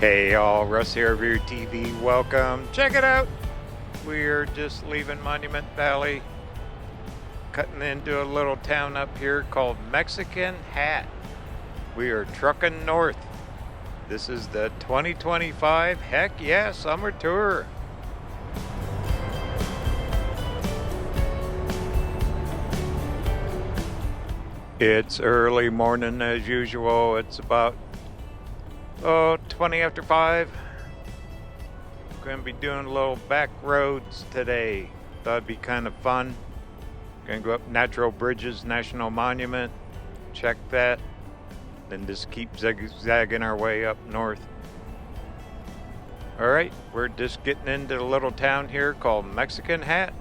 Hey y'all, Russ here, RVerTV. Welcome. Check it out. We're just leaving Monument Valley, cutting into a little town up here called Mexican Hat. We are trucking north. This is the 2025 Heck Yeah Summer Tour. It's early morning as usual. It's about 20 after 5. Going to be doing a little back roads today. Thought it'd be kind of fun. Going to go up Natural Bridges National Monument, check that, then just keep zigzagging our way up north. Alright, we're just getting into a little town here called Mexican Hat.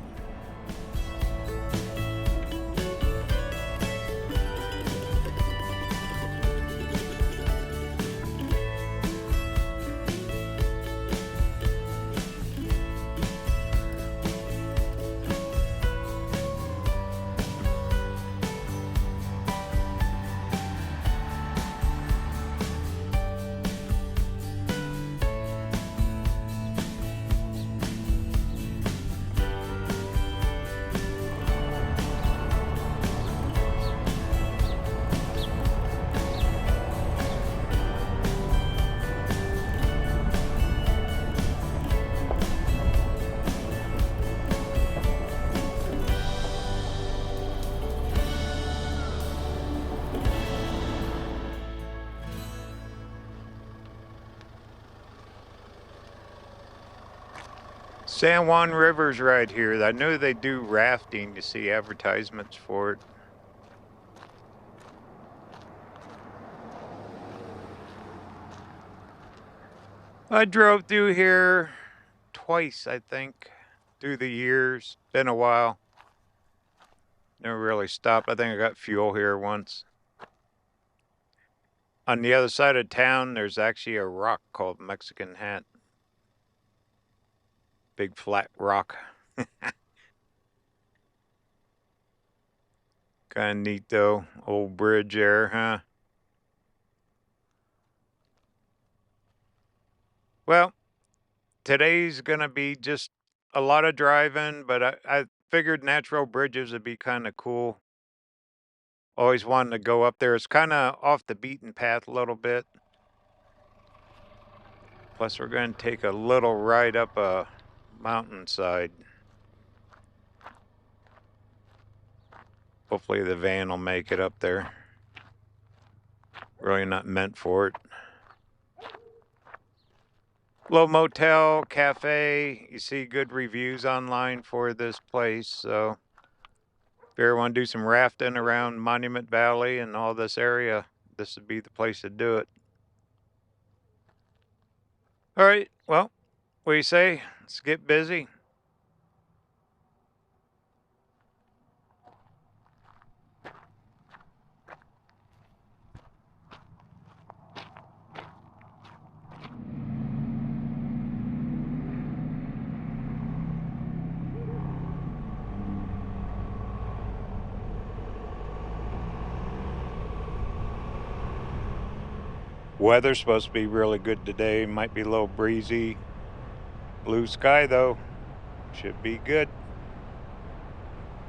San Juan River's right here. I know they do rafting. You see advertisements for it. I drove through here twice, I think, through the years. Been a while. Never really stopped. I think I got fuel here once. On the other side of town, there's actually a rock called Mexican Hat. Big flat rock. Kind of neat though. Old bridge there, huh? Well, today's gonna be just a lot of driving, but I figured natural bridges would be kind of cool. Always wanted to go up there. It's kind of off the beaten path a little bit. Plus we're going to take a little ride up a mountainside. Hopefully the van will make it up there. Really not meant for it. Little motel, cafe. You see good reviews online for this place. So if you ever want to do some rafting around Monument Valley and all this area, this would be the place to do it. All right, well, what do you say? Let's get busy. Weather's supposed to be really good today. Might be a little breezy. Blue sky though. Should be good.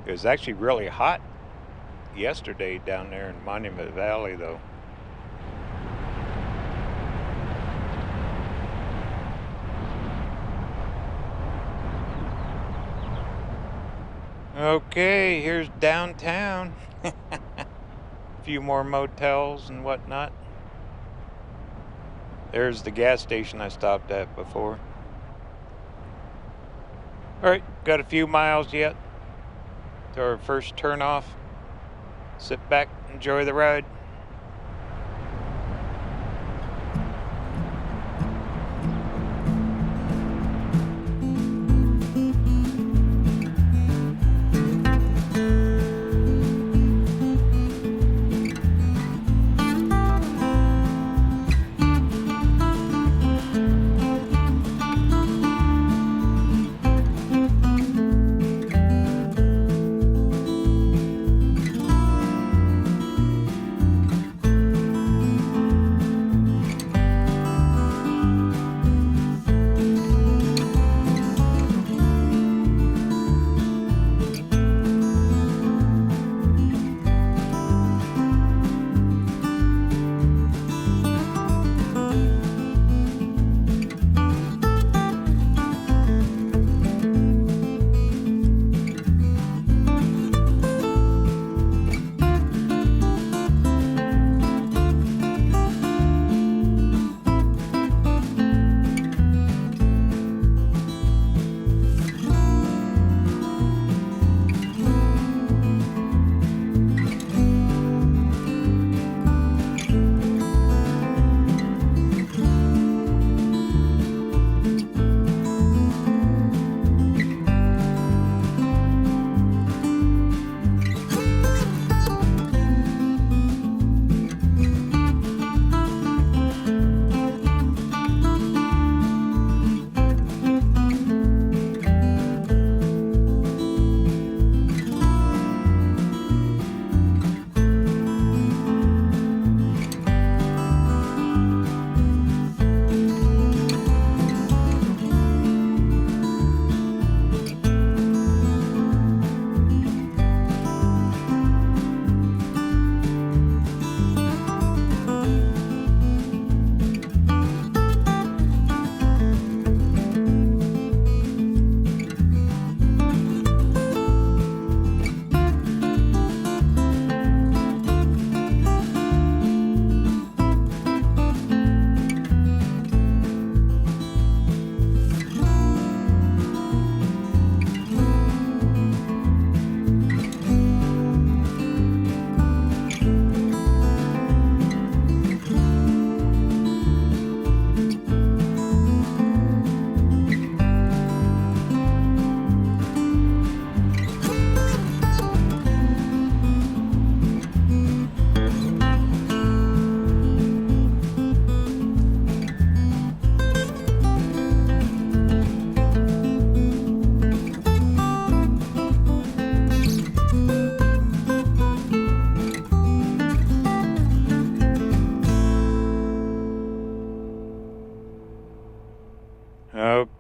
It was actually really hot yesterday down there in Monument Valley though. Okay, here's downtown. A few more motels and whatnot. There's the gas station I stopped at before. Alright, got a few miles yet to our first turn off. Sit back, enjoy the ride.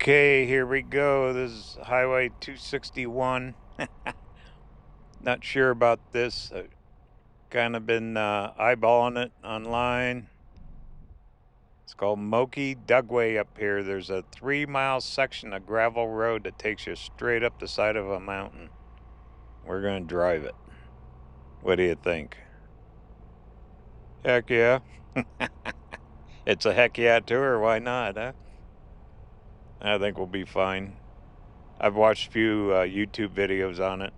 Okay, here we go. This is Highway 261. Not sure about this. I've kind of been eyeballing it online. It's called Moki Dugway up here. There's a 3-mile section of gravel road that takes you straight up the side of a mountain. We're going to drive it. What do you think? Heck yeah. It's a heck yeah tour. Why not, huh? I think we'll be fine. I've watched a few YouTube videos on it.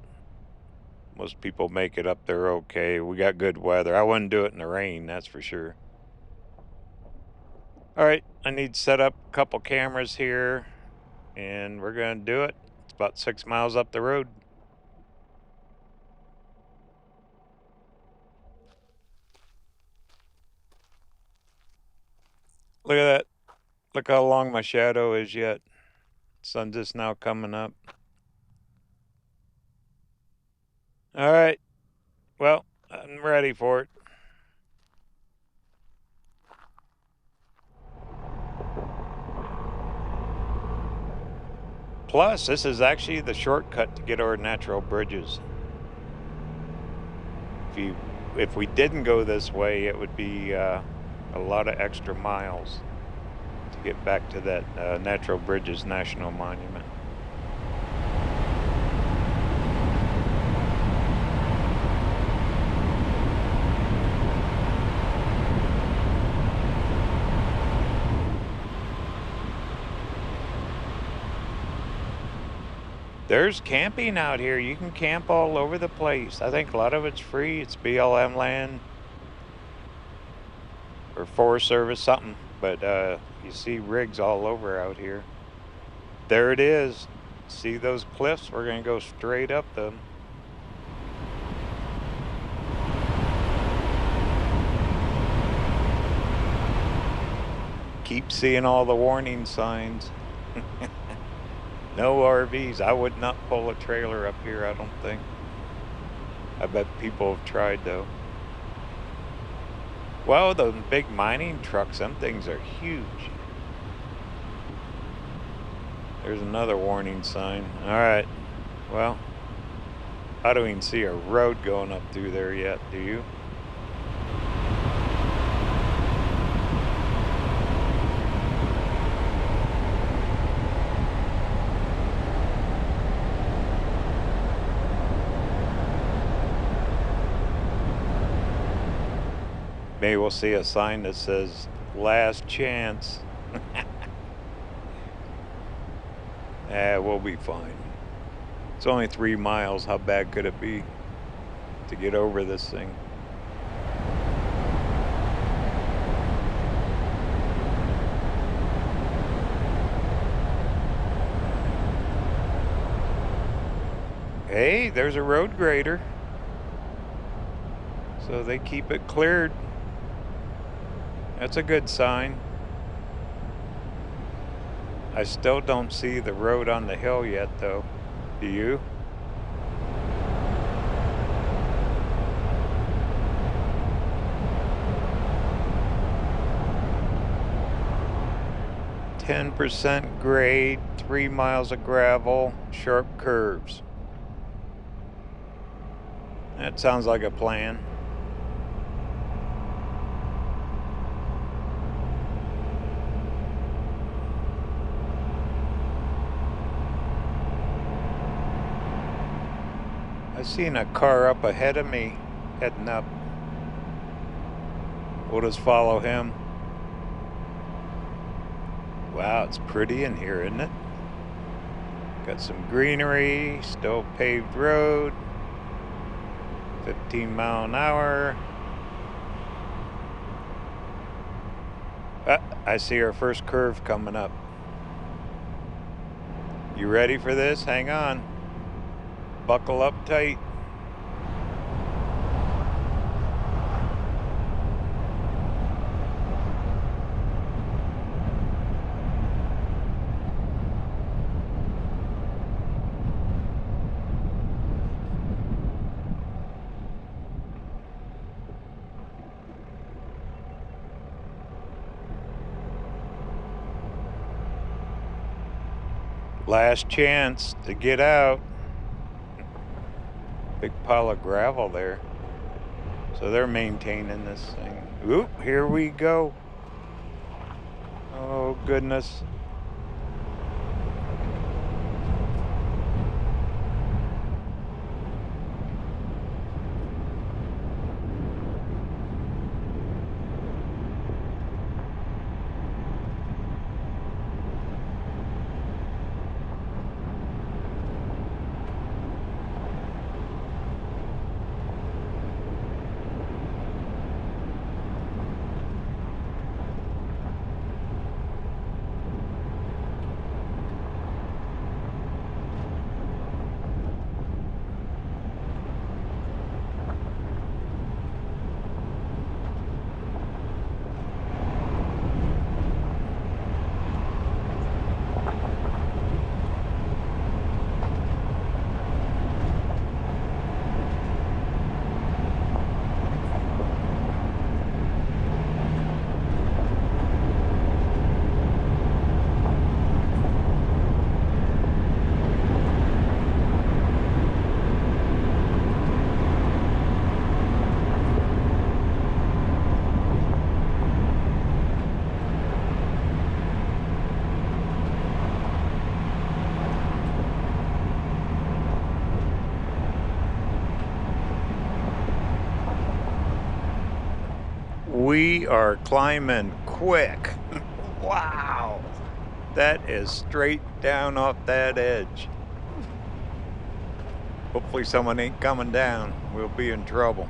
Most people make it up there okay. We got good weather. I wouldn't do it in the rain, that's for sure. All right, I need to set up a couple cameras here, and we're going to do it. It's about 6 miles up the road. Look at that. Look how long my shadow is yet. Sun's just now coming up. All right. Well, I'm ready for it. Plus, this is actually the shortcut to get over natural bridges. If we didn't go this way, it would be a lot of extra miles to get back to that Natural Bridges National Monument. There's camping out here. You can camp all over the place. I think a lot of it's free. It's BLM land or Forest Service, something. But you see rigs all over out here. There it is. See those cliffs? We're going to go straight up them. Keep seeing all the warning signs. No RVs. I would not pull a trailer up here, I don't think. I bet people have tried, though. Well, those big mining trucks, them things are huge. There's another warning sign. All right. Well, I don't even see a road going up through there yet, do you? Maybe we'll see a sign that says, last chance. We'll be fine. It's only 3 miles. How bad could it be to get over this thing? Hey, there's a road grader. So they keep it cleared. That's a good sign. I still don't see the road on the hill yet, though. Do you? %, grade, 3 miles of gravel, sharp curves. That sounds like a plan. I seen a car up ahead of me heading up. We'll just follow him. Wow, it's pretty in here, isn't it? Got some greenery, still paved road, 15 mile an hour. I see our first curve coming up. You ready for this? Hang on. Buckle up tight. Last chance to get out. Big pile of gravel there. So they're maintaining this thing. Oop, here we go. Oh, goodness. We are climbing quick. Wow. That is straight down off that edge. Hopefully someone ain't coming down. We'll be in trouble.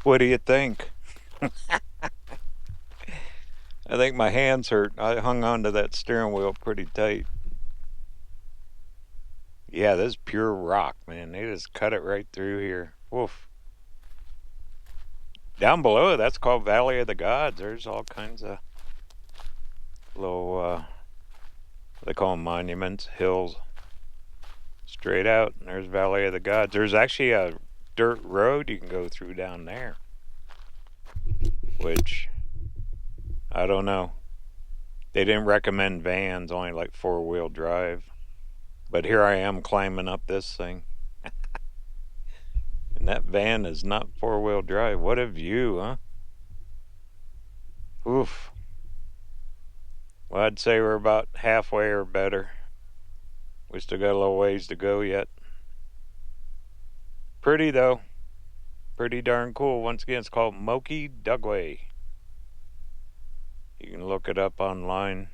What do you think? I think my hands hurt. I hung on to that steering wheel pretty tight. Yeah, this is pure rock, man. They just cut it right through here. Woof. Down below, that's called Valley of the Gods. There's all kinds of little, they call them monuments, hills. Straight out, and there's Valley of the Gods. There's actually a dirt road you can go through down there. Which, I don't know. They didn't recommend vans, only like 4-wheel drive. But here I am climbing up this thing. And that van is not 4-wheel drive. What a view, huh? Oof. Well, I'd say we're about halfway or better. We still got a little ways to go yet. Pretty, though. Pretty darn cool. Once again, it's called Moki Dugway. You can look it up online.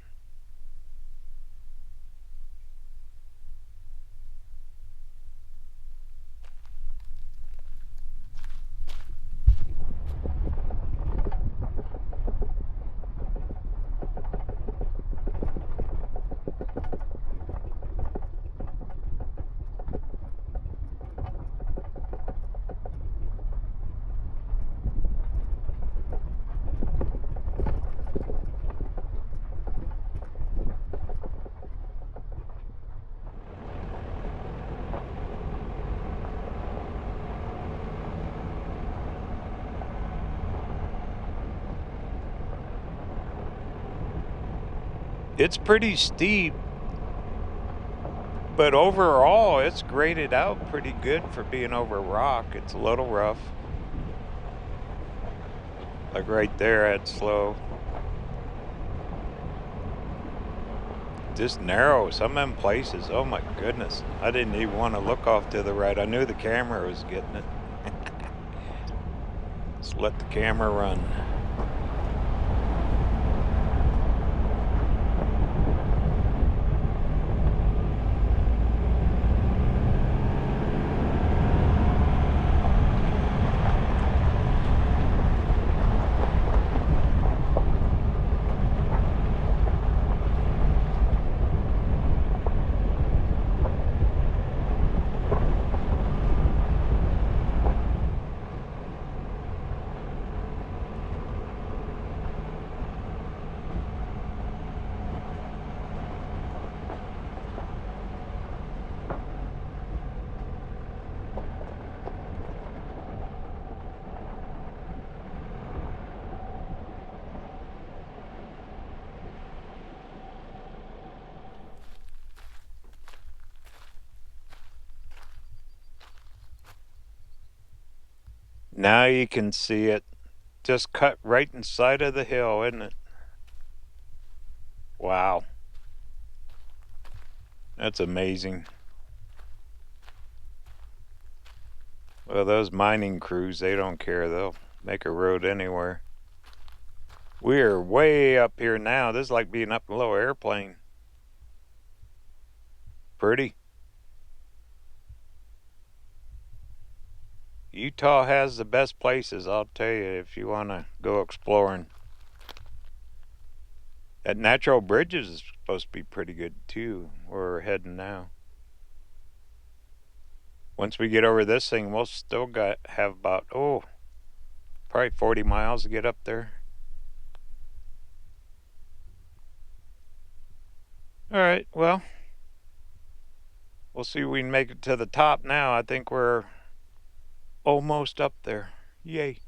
It's pretty steep, but overall it's graded out pretty good for being over rock. It's a little rough. Like right there at slow. Just narrow, some of them places, oh my goodness. I didn't even want to look off to the right. I knew the camera was getting it. Just let the camera run. Now you can see it just cut right inside of the hill, isn't it? Wow. That's amazing. Well, those mining crews, they don't care. They'll make a road anywhere. We're way up here now. This is like being up in a little airplane. Pretty. Utah has the best places, I'll tell you, if you want to go exploring. That natural bridge is supposed to be pretty good too, where we're heading now. Once we get over this thing, we'll still have about, probably 40 miles to get up there. Alright, well, we'll see if we can make it to the top now. I think we're almost up there. Yay.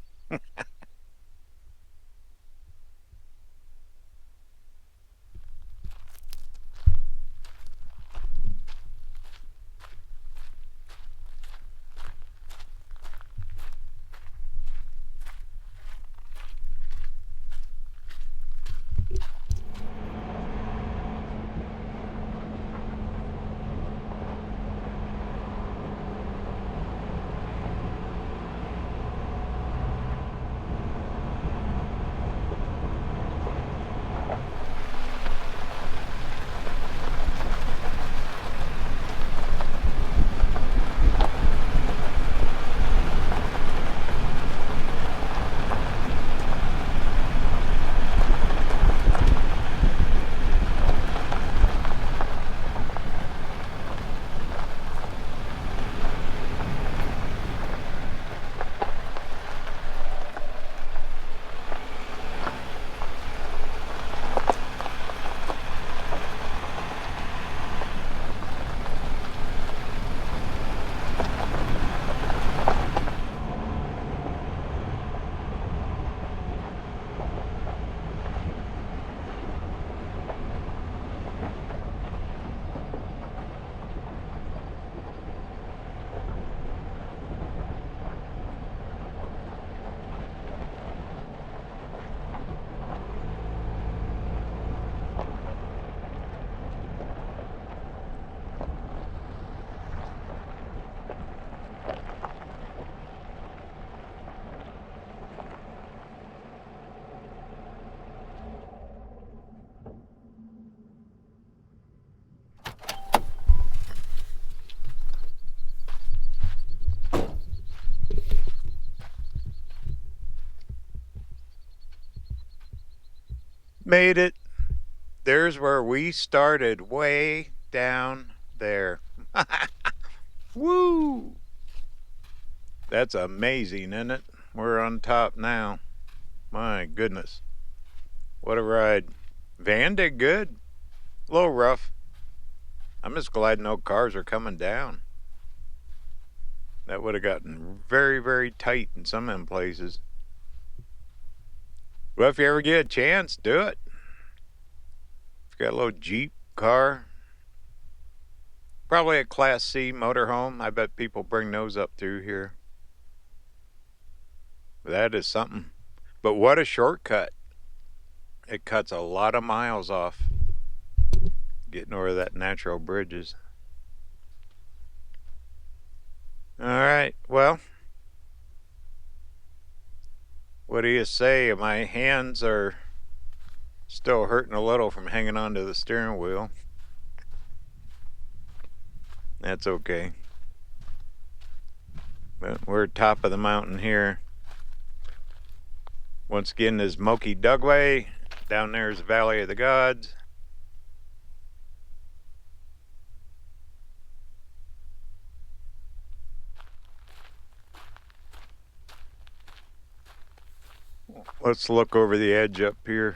Made it. There's where we started, way down there. Woo! That's amazing, isn't it? We're on top now. My goodness. What a ride. Van did good. A little rough. I'm just glad no cars are coming down. That would have gotten very, very tight in some of them places. Well, if you ever get a chance, do it. If you got a little Jeep car, probably a Class C motorhome. I bet people bring those up through here. That is something. But what a shortcut. It cuts a lot of miles off getting over that natural bridges. All right, well, what do you say? My hands are still hurting a little from hanging onto the steering wheel. That's okay. But we're top of the mountain here. Once again, is Moki Dugway. Down there is the Valley of the Gods. Let's look over the edge up here.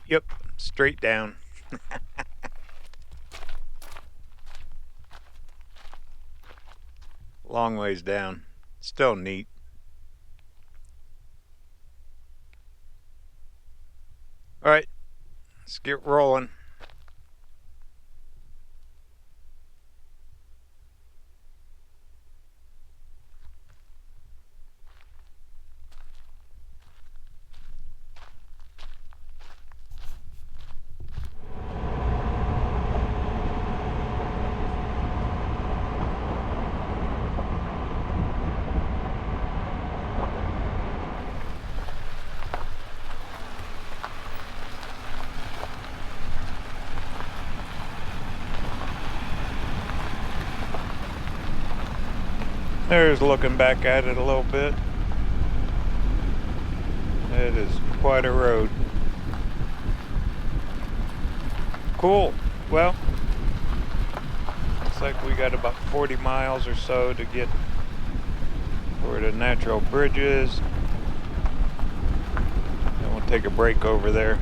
Yep, straight down. Long ways down. Still neat. All right, let's get rolling. There's looking back at it a little bit. It is quite a road. Cool. Well, looks like we got about 40 miles or so to get where the natural bridge is. And we'll take a break over there.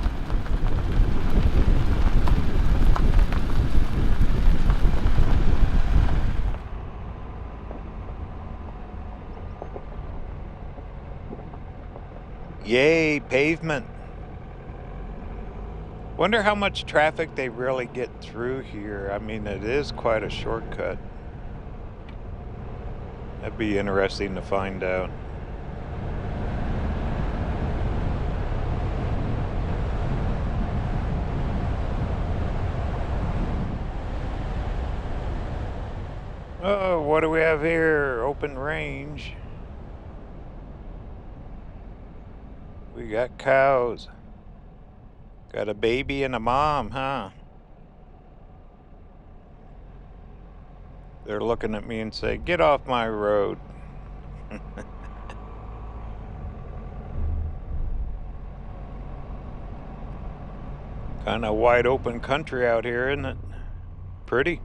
Yay, pavement. Wonder how much traffic they really get through here. I mean, it is quite a shortcut. That'd be interesting to find out. Oh, what do we have here? Open range. We got cows. Got a baby and a mom, huh? They're looking at me and say, "Get off my road." Kind of wide open country out here, isn't it? Pretty.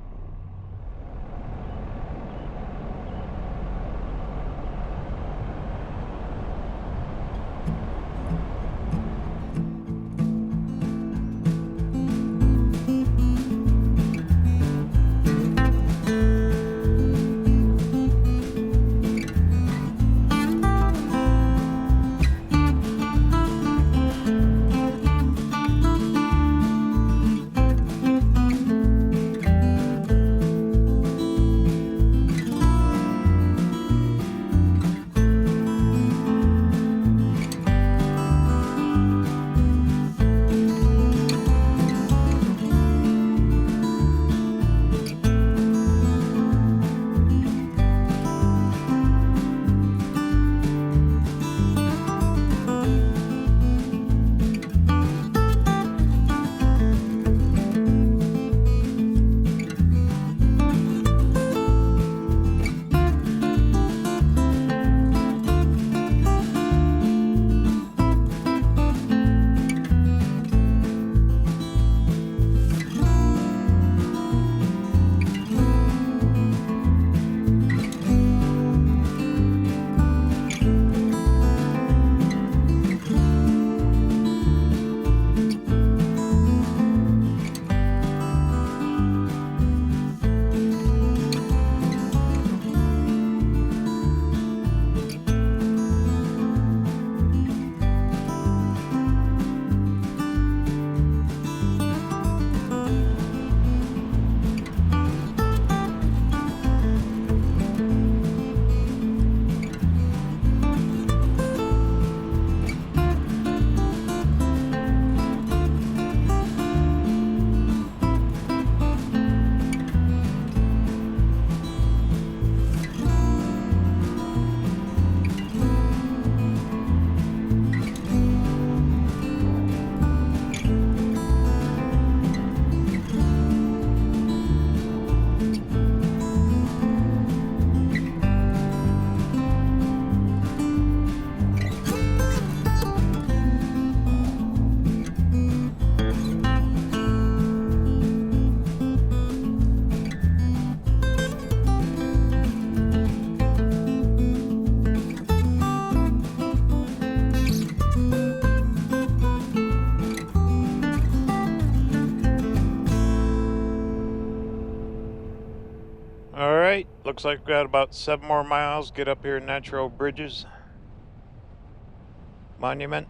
All right, looks like we've got about 7 more miles. Get up here, Natural Bridges Monument.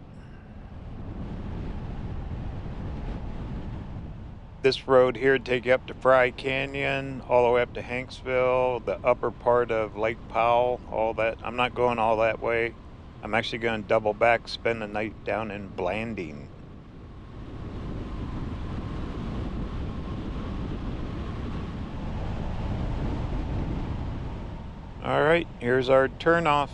This road here would take you up to Fry Canyon, all the way up to Hanksville, the upper part of Lake Powell, all that. I'm not going all that way. I'm actually going to double back, spend the night down in Blanding. All right, here's our turnoff.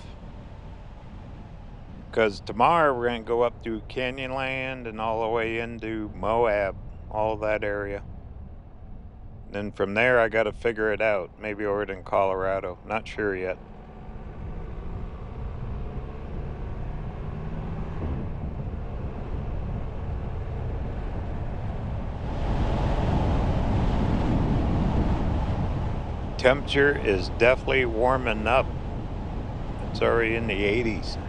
Because tomorrow we're going to go up through Canyonland and all the way into Moab, all that area. Then from there, I got to figure it out. Maybe over in Colorado. Not sure yet. Temperature is definitely warming up. It's already in the 80s.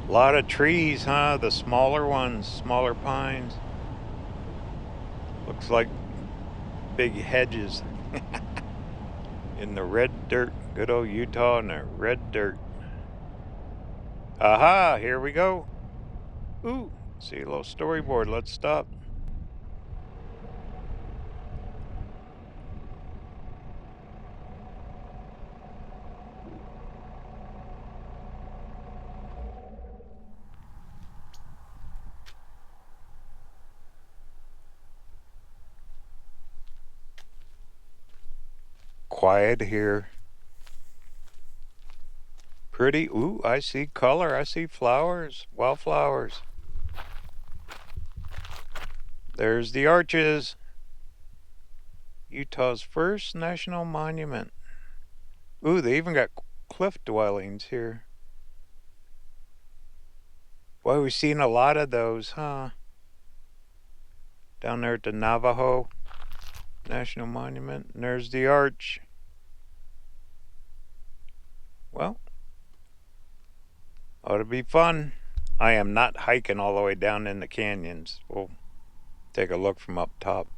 A lot of trees, huh? The smaller ones, smaller pines. Looks like big hedges. In the red dirt. Good old Utah in the red dirt. Aha, here we go. Ooh, see a little storyboard. Let's stop. Quiet here. Pretty. Ooh, I see color. I see flowers. Wildflowers. There's the arches. Utah's first national monument. Ooh, they even got cliff dwellings here. Boy, we've seen a lot of those, huh? Down there at the Navajo National Monument. And there's the arch. Well, ought to be fun. I am not hiking all the way down in the canyons. We'll take a look from up top.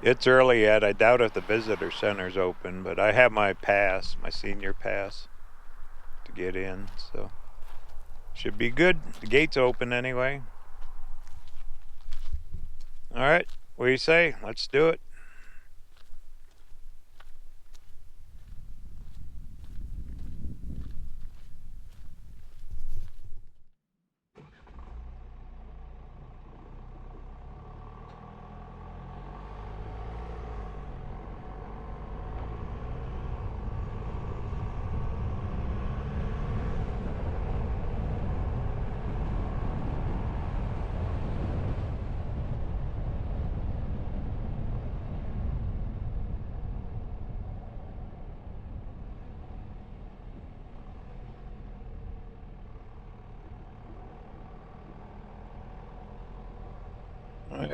It's early yet. I doubt if the visitor center's open, but I have my pass, my senior pass, to get in, so should be good. The gate's open anyway. All right, what do you say? Let's do it.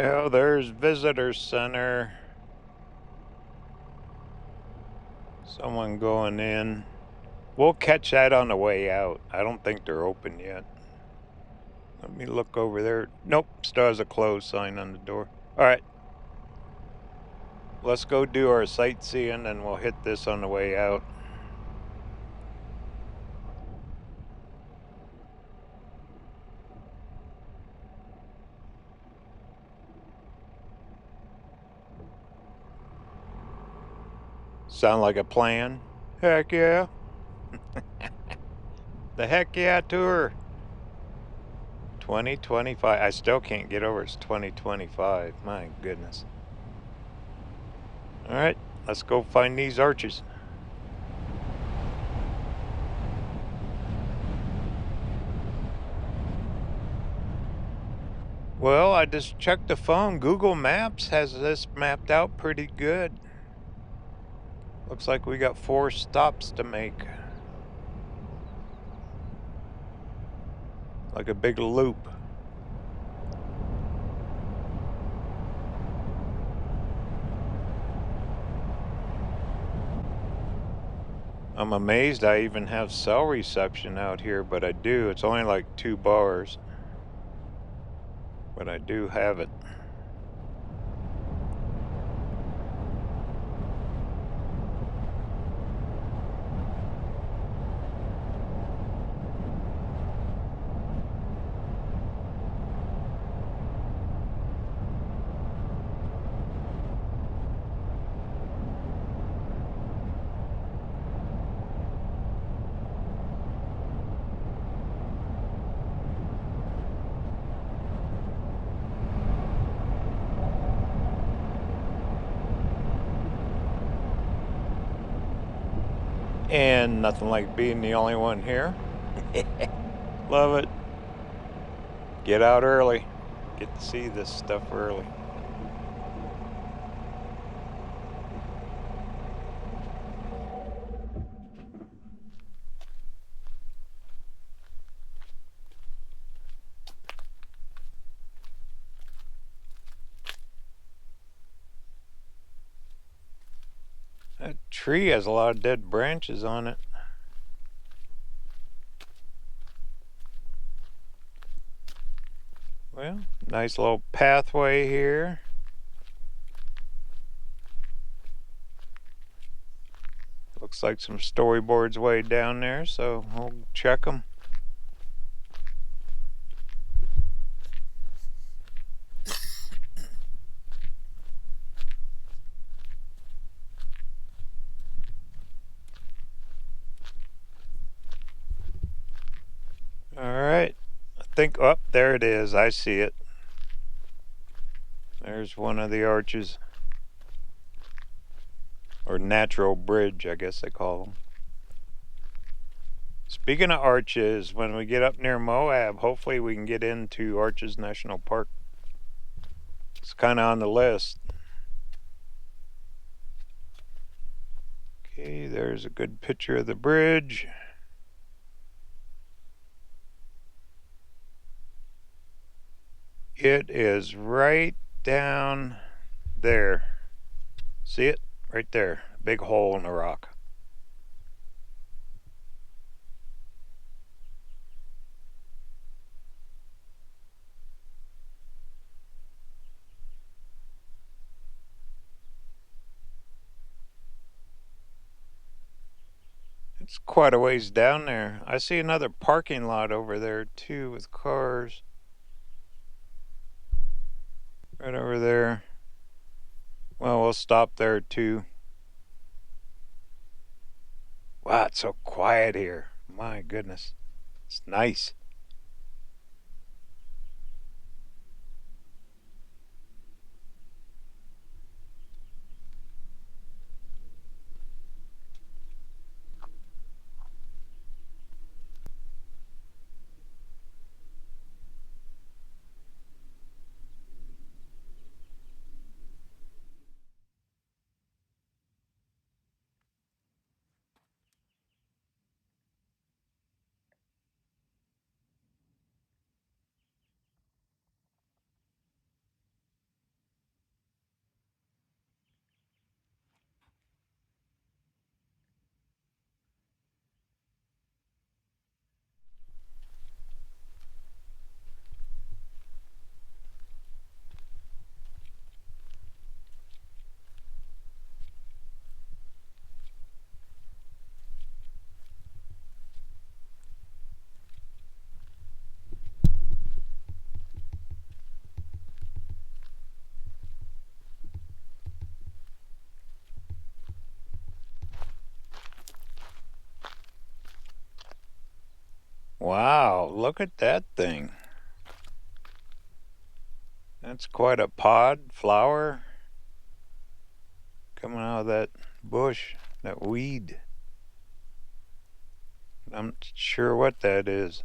Oh, there's visitor center. Someone going in. We'll catch that on the way out. I don't think they're open yet. Let me look over there. Nope, still has a closed sign on the door. All right. Let's go do our sightseeing and we'll hit this on the way out. Sound like a plan? Heck yeah. The heck yeah tour. 2025. I still can't get over it's 2025. My goodness. All right, let's go find these arches. Well, I just checked the phone. Google Maps has this mapped out pretty good. Looks like we got 4 stops to make. Like a big loop. I'm amazed I even have cell reception out here, but I do. It's only like 2 bars. But I do have it. And nothing like being the only one here. Love it. Get out early. Get to see this stuff early. That tree has a lot of dead branches on it. Well, nice little pathway here. Looks like some storyboards way down there, so we'll check them. Alright, I think, oh, there it is. I see it. There's one of the arches. Or natural bridge, I guess they call them. Speaking of arches, when we get up near Moab, hopefully we can get into Arches National Park. It's kind of on the list. Okay, there's a good picture of the bridge. It is right down there. See it? Right there. Big hole in the rock. It's quite a ways down there. I see another parking lot over there too with cars. Right over there. Well, we'll stop there too. Wow, it's so quiet here. My goodness. It's nice. Wow, look at that thing. That's quite a pod flower coming out of that bush, that weed. I'm not sure what that is.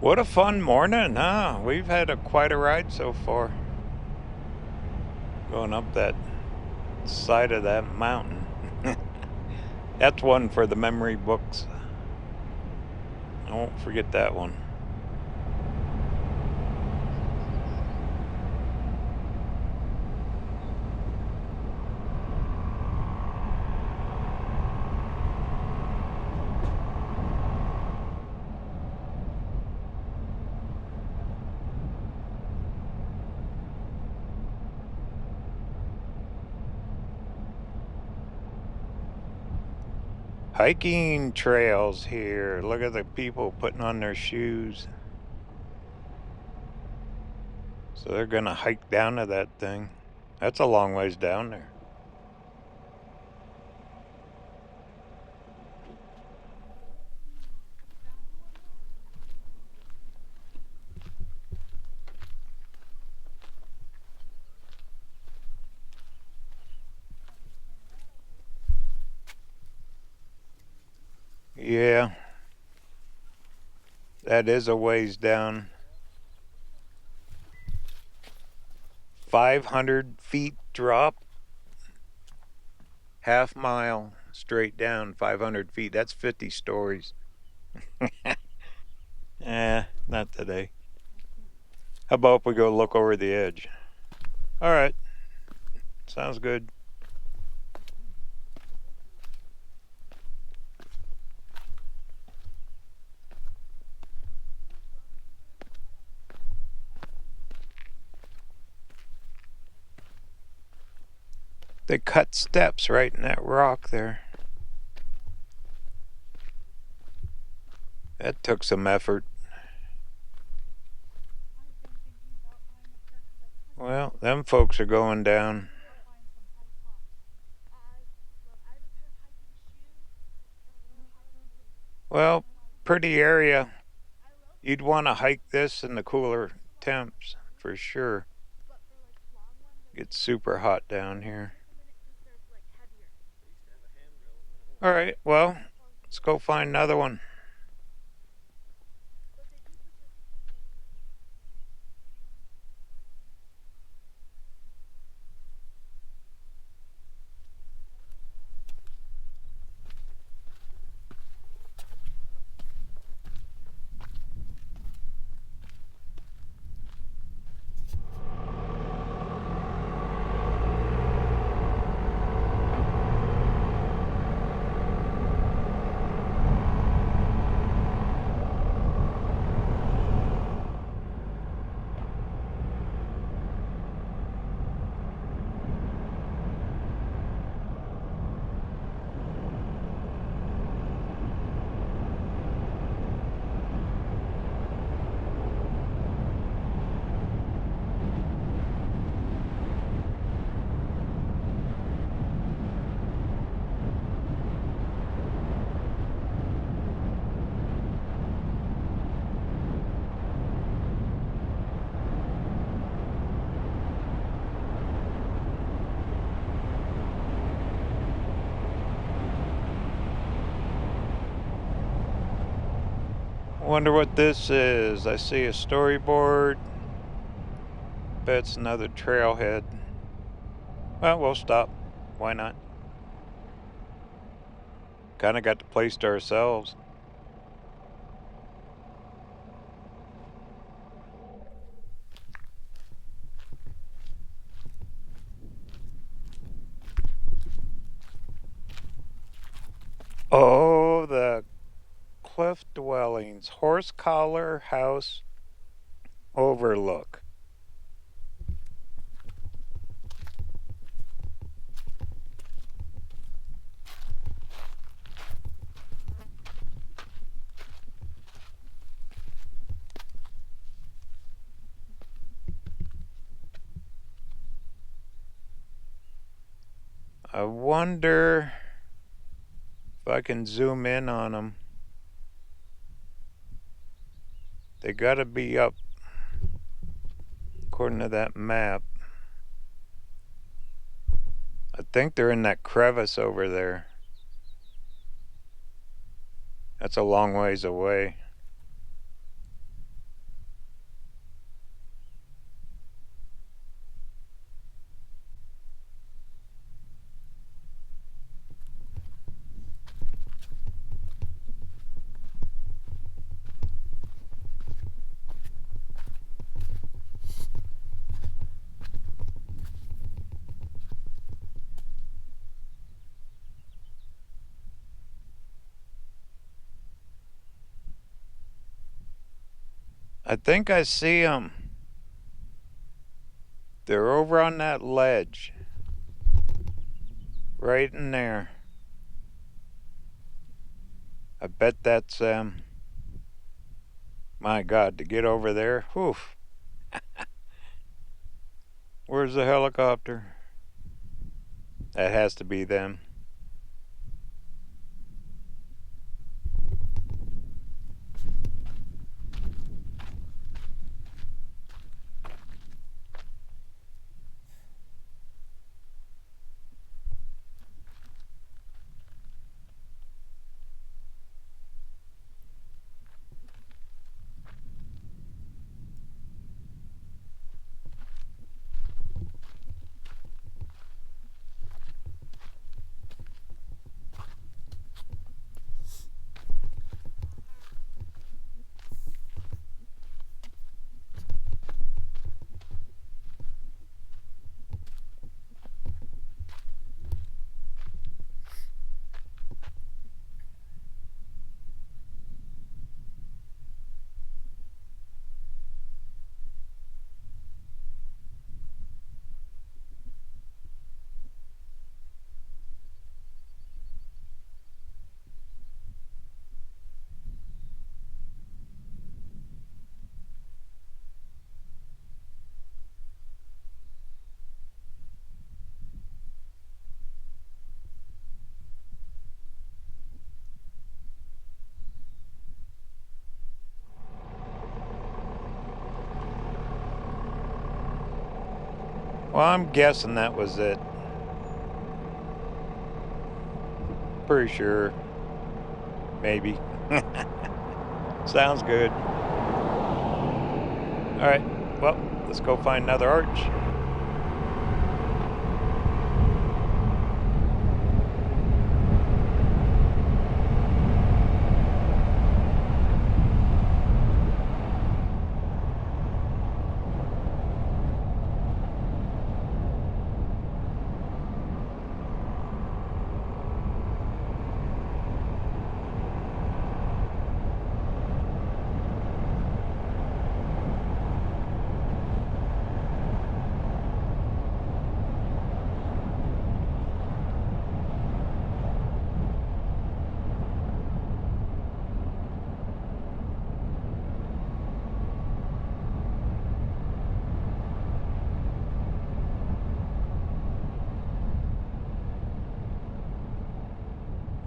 What a fun morning, huh? We've had quite a ride so far. Going up that side of that mountain. That's one for the memory books. I won't forget that one. Hiking trails here. Look at the people putting on their shoes. So they're gonna hike down to that thing. That's a long ways down there. Yeah, that is a ways down. 500 feet drop. Half mile straight down, 500 feet. That's 50 stories. Not today. How about if we go look over the edge? All right, sounds good. They cut steps right in that rock there. That took some effort. Well, them folks are going down. Well, pretty area. You'd want to hike this in the cooler temps for sure. It's super hot down here. All right, well, let's go find another one. Wonder what this is. I see a storyboard. Bet it's another trailhead. Well, we'll stop. Why not? Kind of got the place to ourselves. Oh, the cliff dwellings. Horse collar house overlook. I wonder if I can zoom in on them. They gotta be up according to that map. I think they're in that crevice over there. That's a long ways away. I think I see them. They're over on that ledge. Right in there. I bet that's them. My God, to get over there. Whew. Where's the helicopter? That has to be them. Well, I'm guessing that was it. Pretty sure. Maybe. Sounds good. Alright, well, let's go find another arch.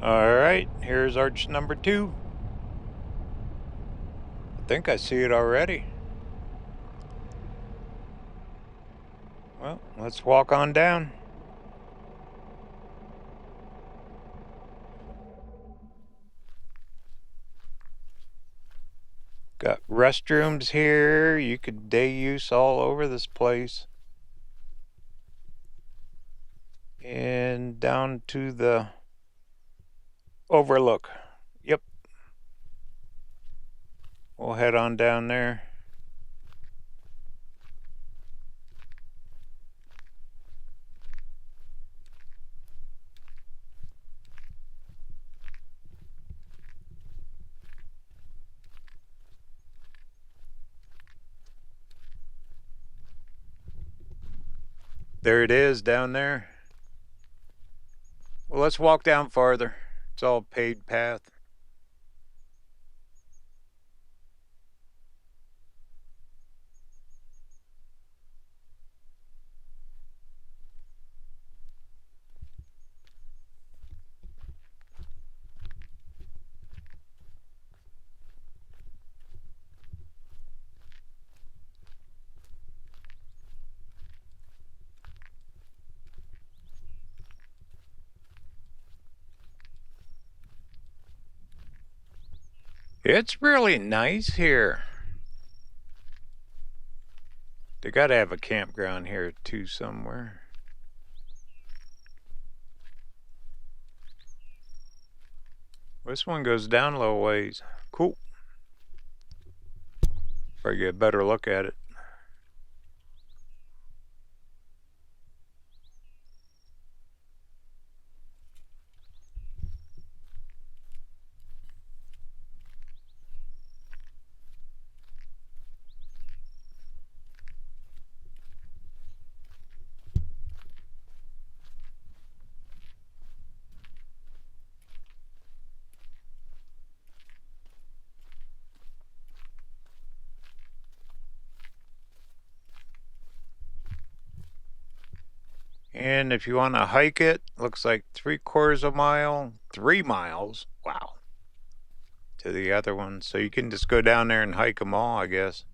Alright, here's arch number 2. I think I see it already. Well, let's walk on down. Got restrooms here. You could day use all over this place. And down to the overlook. Yep. We'll head on down there. There it is down there. Well, let's walk down farther. It's all paved path. It's really nice here. They gotta have a campground here too somewhere. This one goes down a little ways. Cool. Better get a better look at it. And if you want to hike it, looks like 3/4 of a mile, 3 miles. Wow. To the other one. So you can just go down there and hike them all, I guess.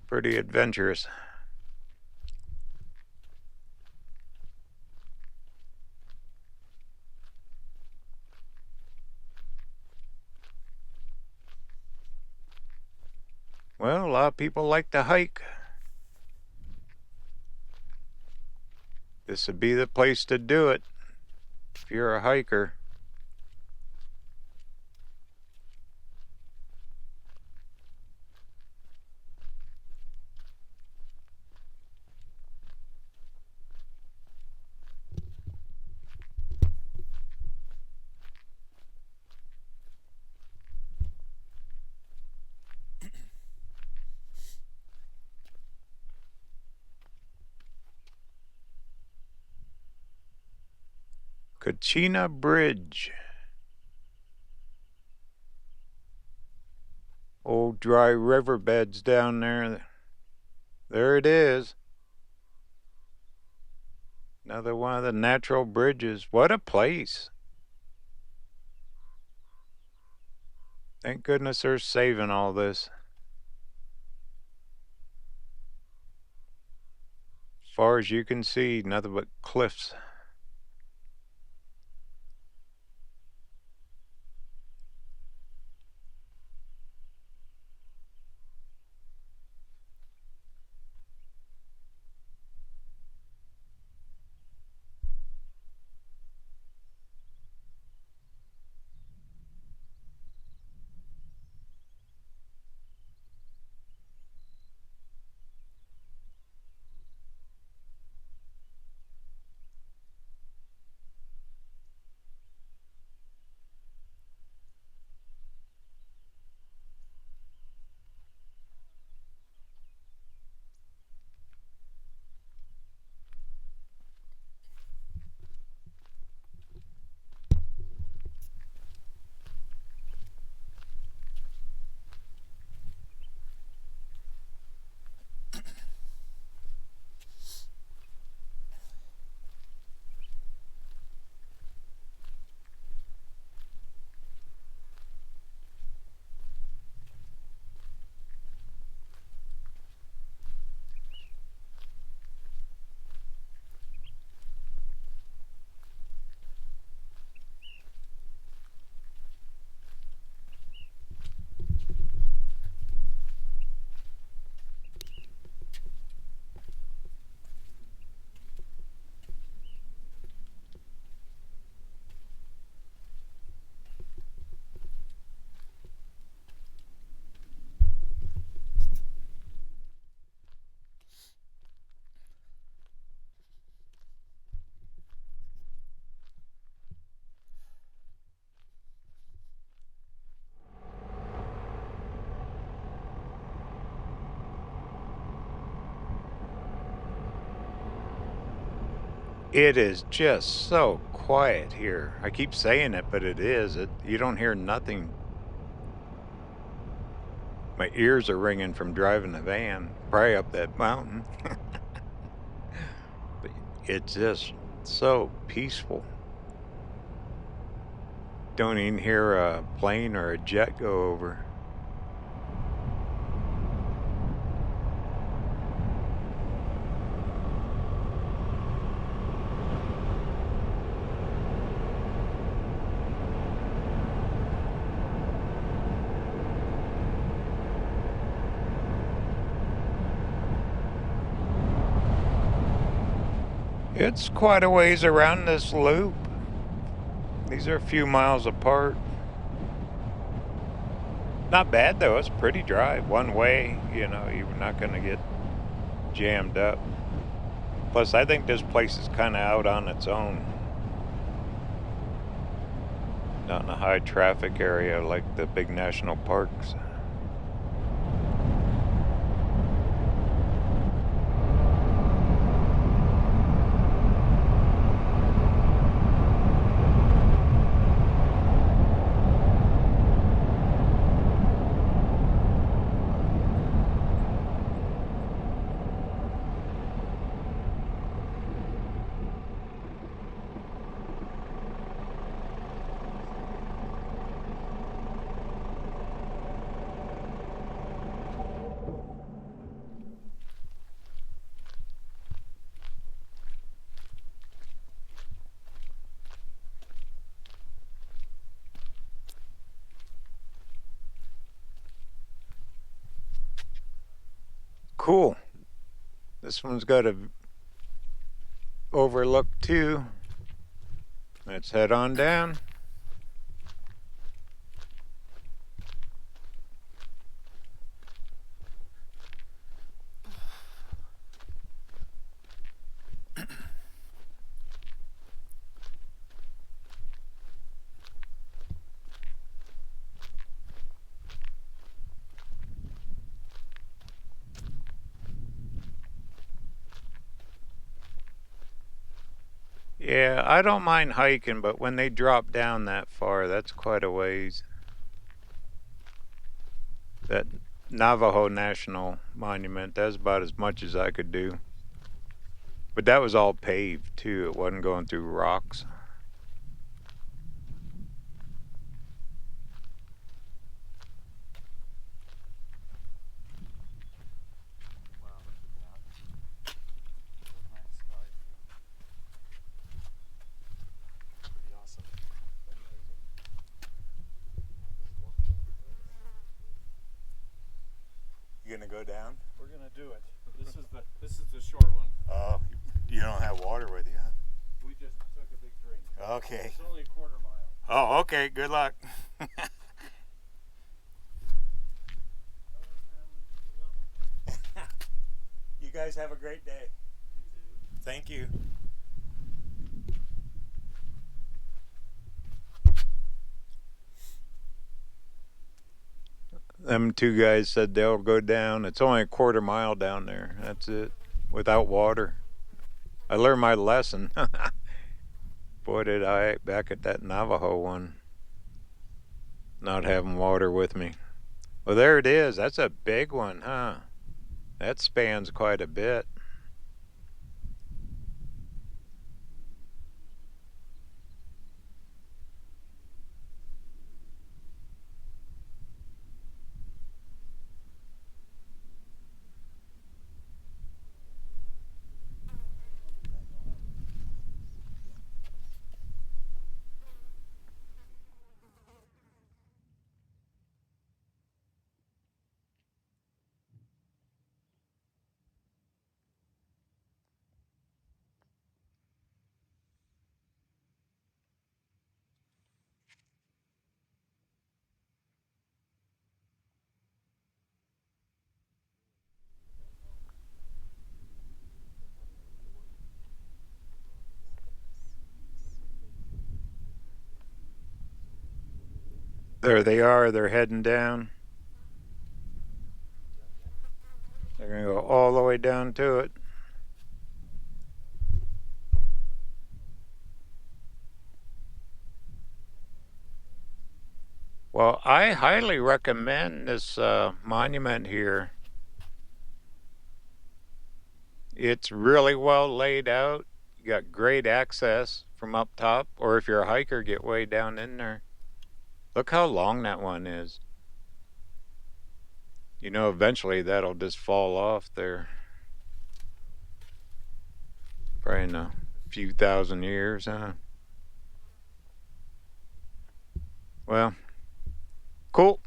Pretty adventurous. Well, a lot of people like to hike. This would be the place to do it if you're a hiker. Kachina Bridge. Old dry riverbeds down there. There it is. Another one of the natural bridges. What a place. Thank goodness they're saving all this. As far as you can see, nothing but cliffs. It is just so quiet here. I keep saying it, but it is. You don't hear nothing. My ears are ringing from driving the van, probably up that mountain. But it's just so peaceful. Don't even hear a plane or a jet go over. It's quite a ways around this loop. These are a few miles apart. Not bad though, it's a pretty drive. One way, you're not gonna get jammed up. Plus, I think this place is kind of out on its own. Not in a high traffic area like the big national parks. Cool. This one's got a overlook too. Let's head on down. Yeah, I don't mind hiking, but when they drop down that far, that's quite a ways. That Navajo National Monument, that's about as much as I could do. But that was all paved too, it wasn't going through rocks. You gonna go down? We're gonna do it. This is the short one. Oh, you don't have water with you, huh? We just took a big drink. Okay. It's only a quarter mile. Oh, okay. Good luck. You guys have a great day. You too. Thank you. Them two guys said they'll go down. It's only a quarter mile down there. That's it. Without water. I learned my lesson. Boy, did I back at that Navajo one. Not having water with me. Well, there it is. That's a big one, huh? That spans quite a bit. There they are. They're heading down. They're going to go all the way down to it. Well, I highly recommend this monument here. It's really well laid out. You got great access from up top, or if you're a hiker, get way down in there. Look how long that one is. You know, eventually that'll just fall off there. Probably in a few thousand years, huh? Well, cool.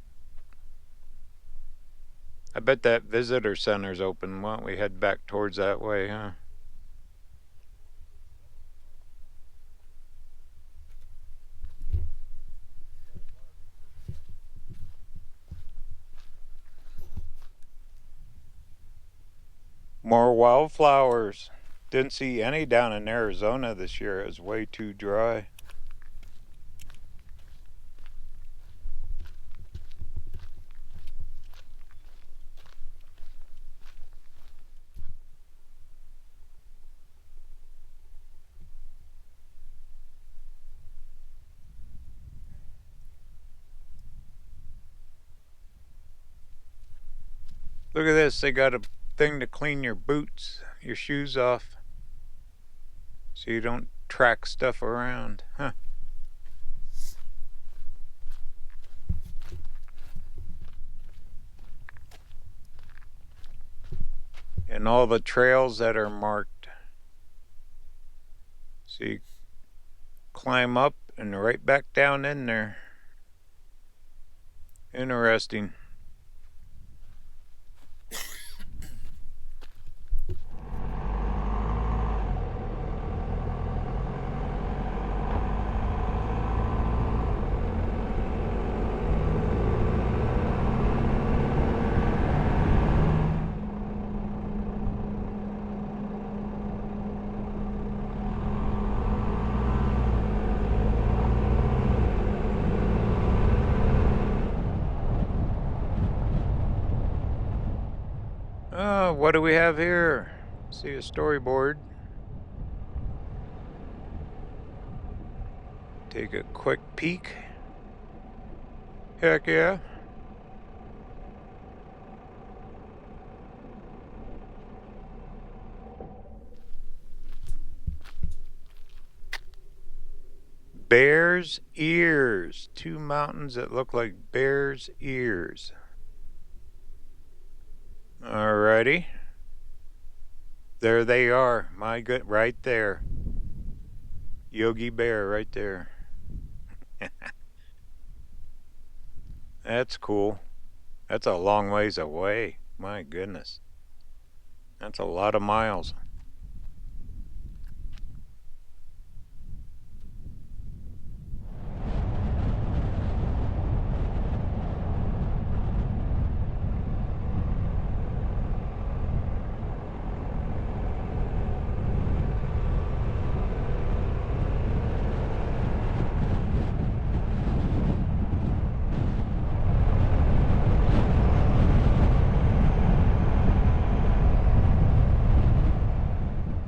I bet that visitor center's open. Why don't we head back towards that way, huh? More wildflowers. Didn't see any down in Arizona this year. It was way too dry. Look at this. They got a thing to clean your boots, your shoes off, so you don't track stuff around. Huh. And all the trails that are marked. So you climb up and right back down in there. Interesting. What do we have here? See a storyboard. Take a quick peek. Heck yeah. Bear's ears. Two mountains that look like bear's ears. Alrighty. There they are. My good, right there. Yogi Bear right there. That's cool. That's a long ways away. My goodness. That's a lot of miles.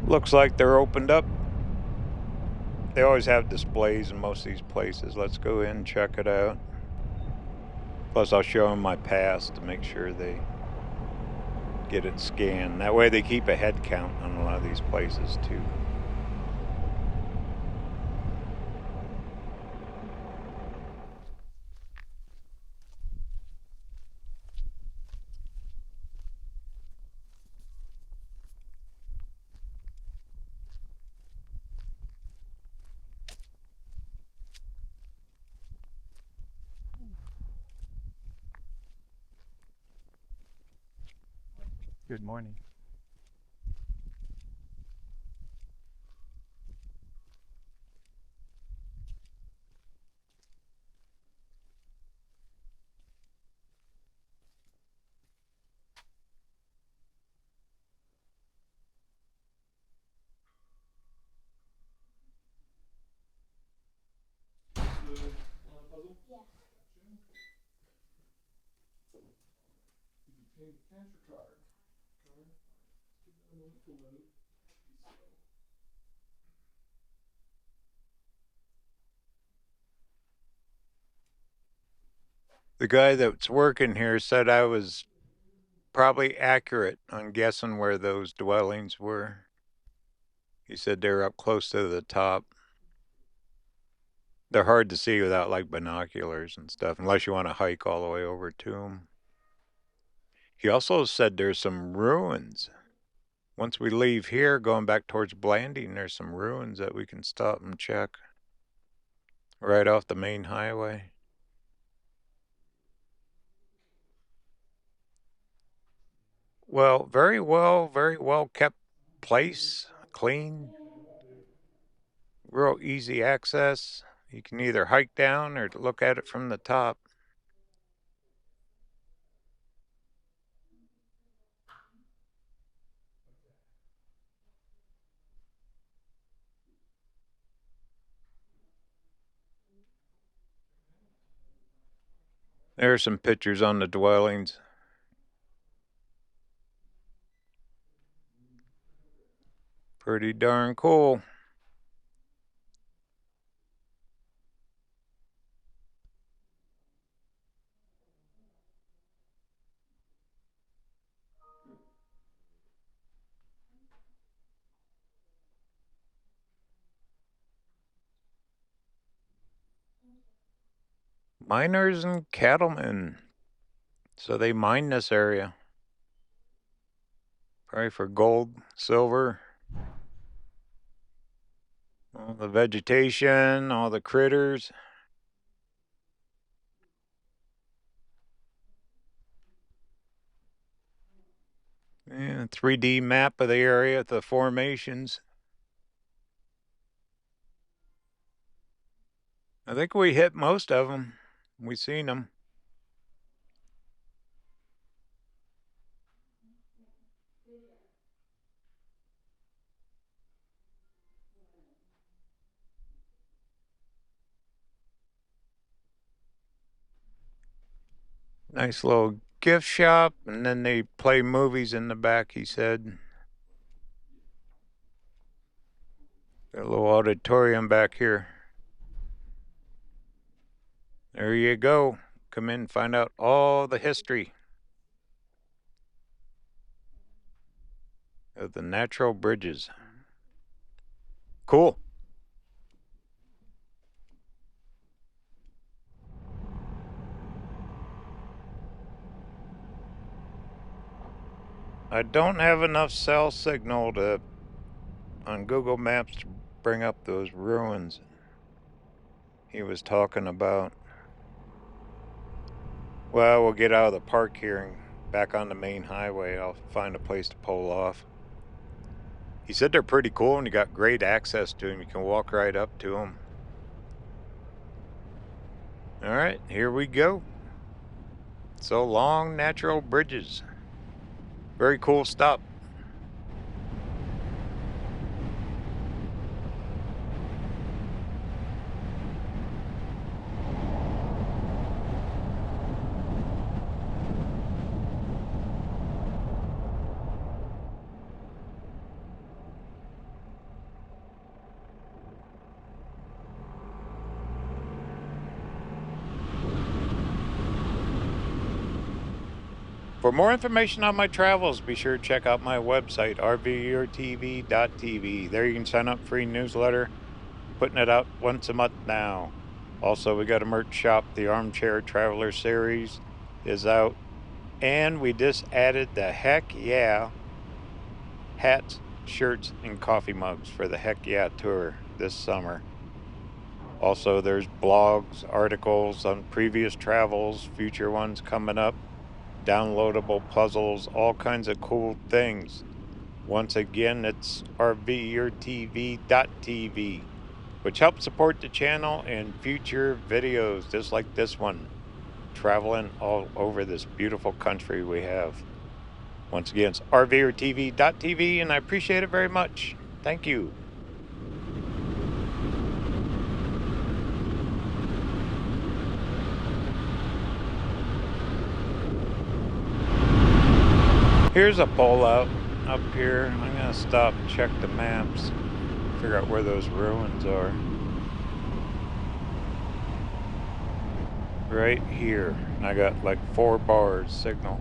Looks like they're opened up. They always have displays in most of these places. Let's go in and check it out. Plus, I'll show them my pass to make sure they get it scanned. That way they keep a head count on a lot of these places too. Good morning. The guy that's working here said I was probably accurate on guessing where those dwellings were. He said they're up close to the top. They're hard to see without like binoculars and stuff, unless you want to hike all the way over to them. He also said there's some ruins. Once we leave here, going back towards Blanding, there's some ruins that we can stop and check right off the main highway. Well, very well kept place, clean, real easy access. You can either hike down or look at it from the top. There are some pictures on the dwellings. Pretty darn cool. Miners and cattlemen. So they mine this area. Probably for gold, silver. All the vegetation, all the critters. Yeah, 3D map of the area, the formations. I think we hit most of them. We seen them. Nice little gift shop, and then they play movies in the back, he said. Got a little auditorium back here. There you go. Come in and find out all the history of the natural bridges. Cool. I don't have enough cell signal on Google Maps to bring up those ruins he was talking about. Well, we'll get out of the park here and back on the main highway. I'll find a place to pull off. He said they're pretty cool and you got great access to them. You can walk right up to them. All right, here we go. So long, natural bridges. Very cool stop. For more information on my travels, be sure to check out my website, RVerTV.tv. There you can sign up for free newsletter, putting it out once a month now. Also, we got a merch shop. The Armchair Traveler series is out. And we just added the Heck Yeah hats, shirts, and coffee mugs for the Heck Yeah tour this summer. Also, there's blogs, articles on previous travels, future ones coming up, downloadable puzzles, all kinds of cool things. Once again, it's RVerTV.tv, which helps support the channel and future videos just like this one, traveling all over this beautiful country we have. Once again, it's RVerTV.tv, and I appreciate it very much. Thank you. Here's a pull out up here. I'm going to stop and check the maps, figure out where those ruins are. Right here. And I got like 4 bars signal.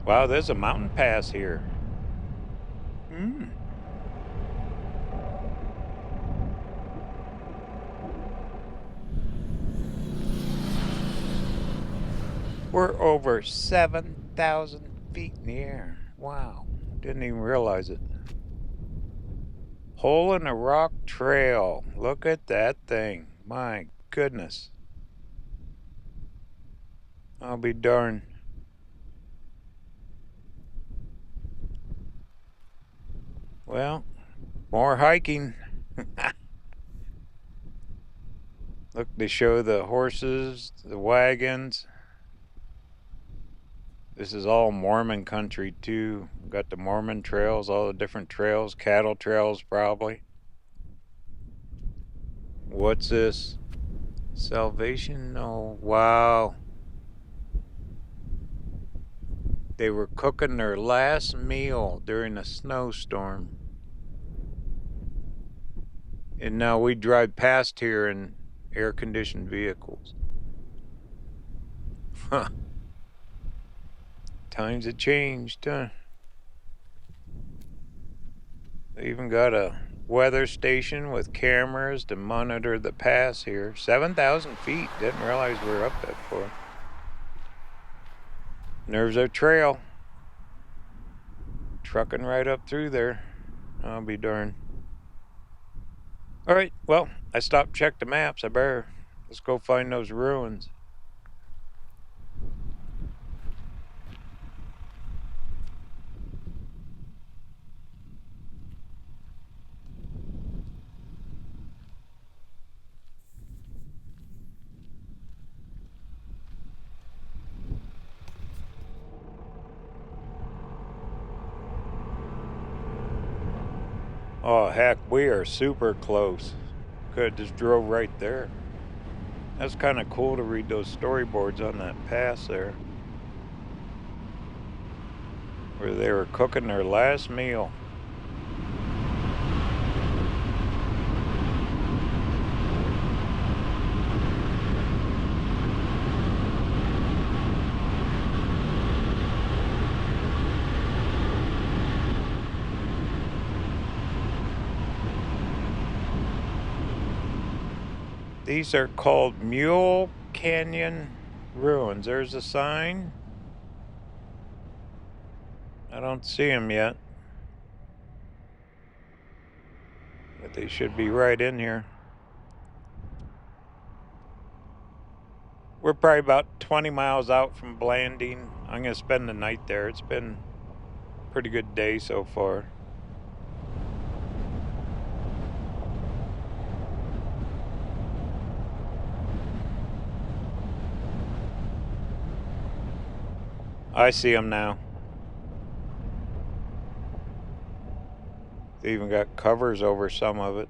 Wow, there's a mountain pass here. We're over 7,000 feet in the air. Wow, didn't even realize it. Hole in the Rock Trail. Look at that thing. My goodness. I'll be darned. Well, more hiking. Look, they show the horses, the wagons. This is all Mormon country too. We've got the Mormon trails, all the different trails, cattle trails probably. What's this? Salvation? No. Wow. They were cooking their last meal during a snowstorm. And now we drive past here in air-conditioned vehicles. Huh. Times have changed, huh? They even got a weather station with cameras to monitor the pass here. 7,000 feet. Didn't realize we were up that far. There's our trail. Trucking right up through there. I'll be darned. Alright, well, I stopped to check the maps. Let's go find those ruins. Oh heck, we are super close. Could have just drove right there. That's kind of cool to read those storyboards on that pass there. where they were cooking their last meal. These are called Mule Canyon Ruins. There's a sign. I don't see them yet, but they should be right in here. We're probably about 20 miles out from Blanding. I'm going to spend the night there. It's been a pretty good day so far. I see them now. They even got covers over some of it.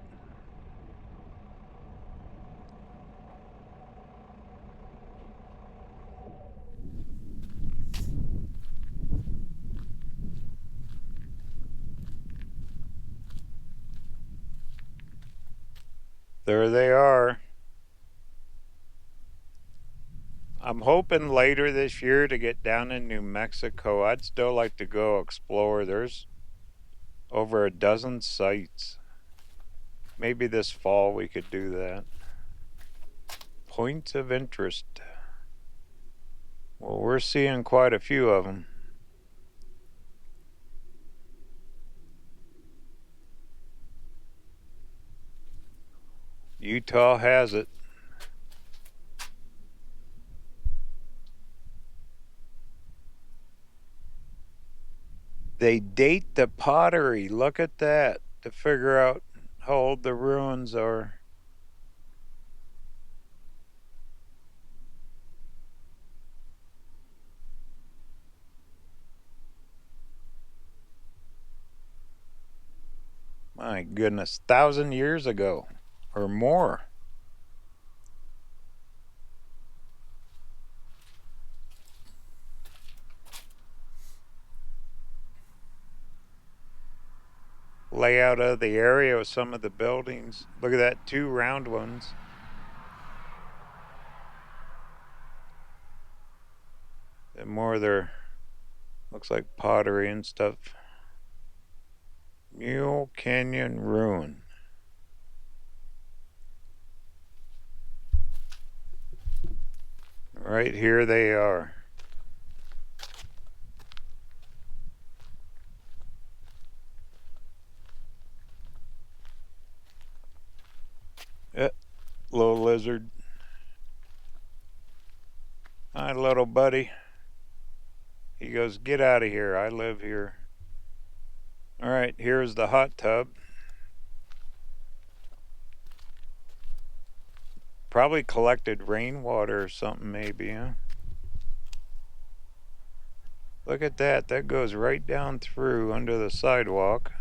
There they are. I'm hoping later this year to get down in New Mexico. I'd still like to go explore. There's over a dozen sites. Maybe this fall we could do that. Points of interest. Well, we're seeing quite a few of them. Utah has it. They date the pottery. Look at that to figure out how old the ruins are. My goodness, 1,000 years ago or more. Layout of the area of some of the buildings. Look at that, 2 round ones. And more of their, looks like pottery and stuff. Mule Canyon Ruin. Right here they are. Little lizard. Hi, little buddy. He goes, get out of here. I live here. All right, here's the hot tub. Probably collected rainwater or something, maybe, huh? Look at that. That goes right down through under the sidewalk.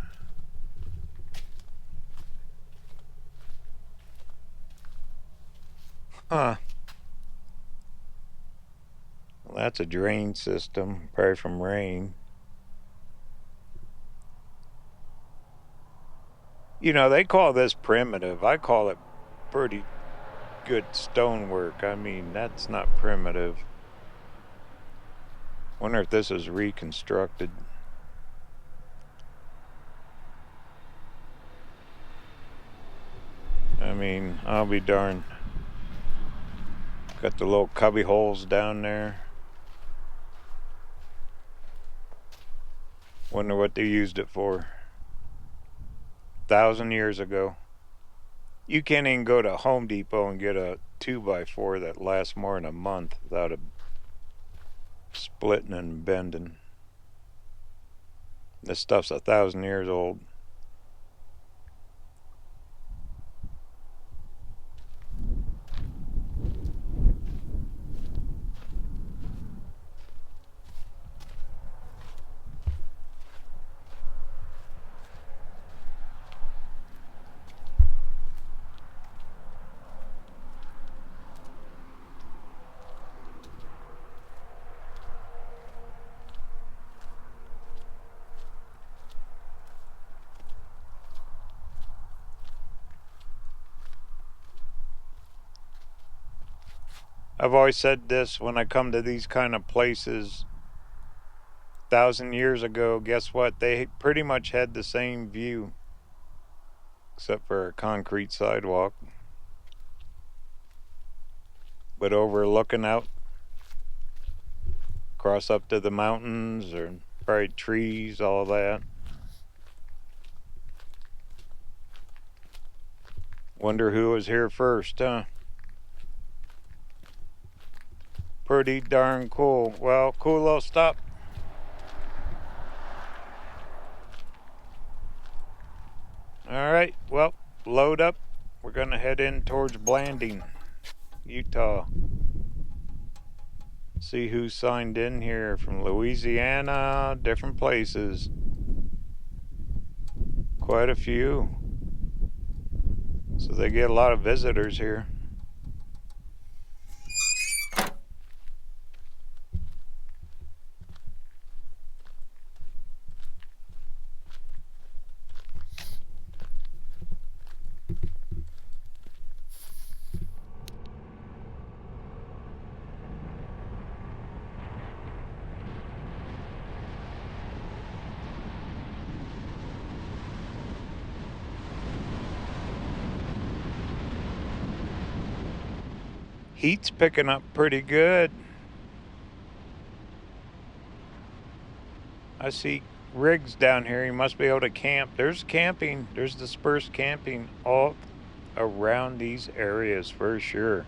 Huh. Well, that's a drain system, probably from rain. You know, they call this primitive. I call it pretty good stonework. I mean, that's not primitive. Wonder if this is reconstructed. I mean, I'll be darned. Got the little cubby holes down there. Wonder what they used it for. 1,000 years ago. You can't even go to Home Depot and get a 2x4 that lasts more than a month without it splitting and bending. This stuff's 1,000 years old. I've always said this when I come to these kind of places. 1,000 years ago, guess what? They pretty much had the same view, except for a concrete sidewalk. But overlooking out, across up to the mountains or probably trees, all that. Wonder who was here first, huh? Pretty darn cool. Well, cool little stop. Alright, well, load up. We're gonna head in towards Blanding, Utah. See who signed in here from Louisiana, different places. Quite a few. So they get a lot of visitors here. Heat's picking up pretty good. I see rigs down here. You must be able to camp. There's camping. There's dispersed camping all around these areas for sure.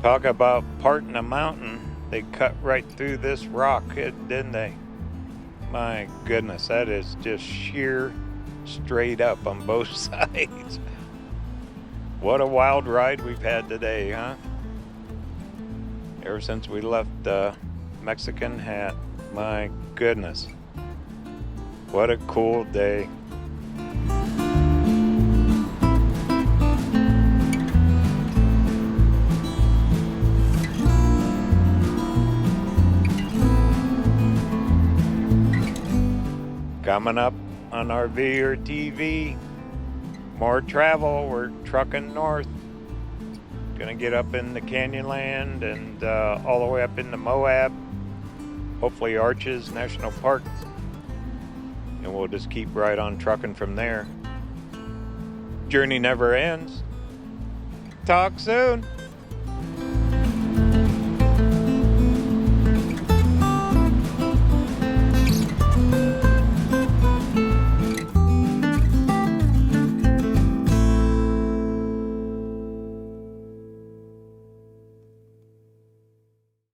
Talk about parting a mountain. They cut right through this rock, didn't they? My goodness, that is just sheer straight up on both sides. What a wild ride we've had today, huh? Ever since we left Mexican Hat. My goodness. What a cool day. Coming up on RVerTV, more travel. We're trucking north. Gonna get up in the Canyonland and all the way up into Moab. Hopefully Arches National Park. And we'll just keep right on trucking from there. Journey never ends. Talk soon.